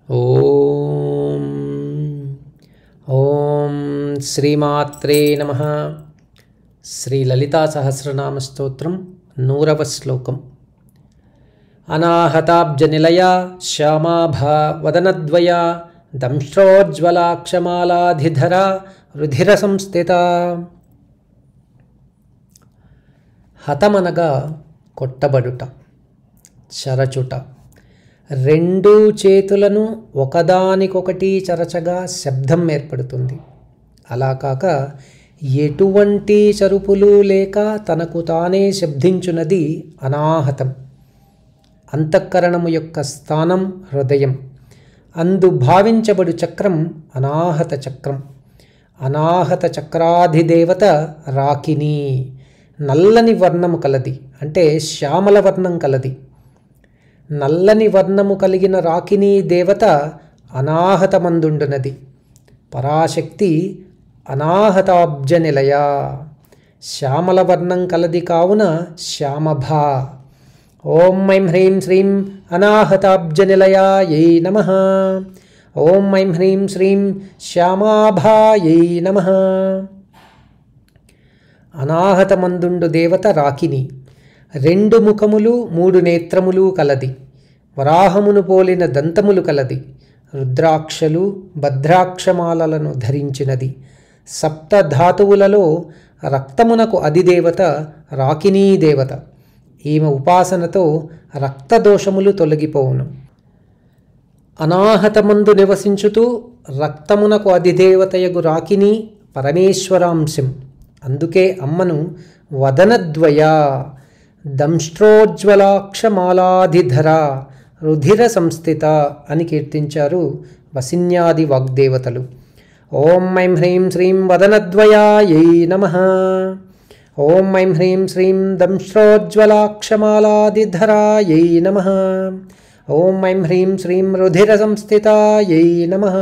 ఓం ఓం శ్రీమాత్రే నమః. శ్రీ లలితా సహస్రనామ స్తోత్రం 100వ శ్లోకం. అనాహతాబ్జనిలయా శ్యామాభా వదనద్వయా దంశ్రోజ్వలాక్షమాలాధిధరా రుధిర సంస్థిత. హతమనగా కొట్టబడుట, చరచుట. రెండు చేతులను ఒకదానికొకటి చరచగా శబ్దం ఏర్పడుతుంది. అలా కాక ఎటువంటి చరుపులు లేక తనకు తానే శబ్దించున్నది అనాహతం. అంతఃకరణము యొక్క స్థానం హృదయం. అందు భావించబడు చక్రం అనాహత చక్రం. అనాహత చక్రాధిదేవత రాకిని. నల్లని వర్ణము కలది, అంటే శ్యామల వర్ణం కలది. నల్లని వర్ణము కలిగిన రాకిని దేవత అనాహతమందుండునది. పరాశక్తి అనాహతాబ్జ నిలయ. శ్యామల వర్ణం కలది కావున శ్యామభా. ఓం ఐం హ్రీం శ్రీం అనాహతాబ్జ నిలయాయై నమః. ఓం ఐం హ్రీం శ్రీం శ్యామాభాయై నమః. అనాహతమందుండు దేవత రాకిని. రెండు ముఖములు, మూడు నేత్రములు కలది. వరాహమును పోలిన దంతములు కలది. రుద్రాక్షలు, భద్రాక్షమాలను ధరించినది. సప్తధాతువులలో రక్తమునకు అధిదేవత రాకినీ దేవత. ఈమె ఉపాసనతో రక్తదోషములు తొలగిపోవును. అనాహతమందు నివసించుతూ రక్తమునకు అధిదేవతయగు రాకిని పరమేశ్వరాంశం. అందుకే అమ్మను వదనద్వయ, దంష్ట్రోజ్వలాక్షమాలాధిధర, రుధిర సంస్థిత అని కీర్తించారు వసిన్యాది వాగ్దేవతలు. ఓం ఐం హ్రీం శ్రీం వదనద్వయాయై నమః. ఓం ఐం హ్రీం శ్రీం దంష్ట్రోజ్వలాక్షమాలాధిధరాయై నమః. ఓం ఐం హ్రీం శ్రీం రుధిర సంస్థితాయై నమః.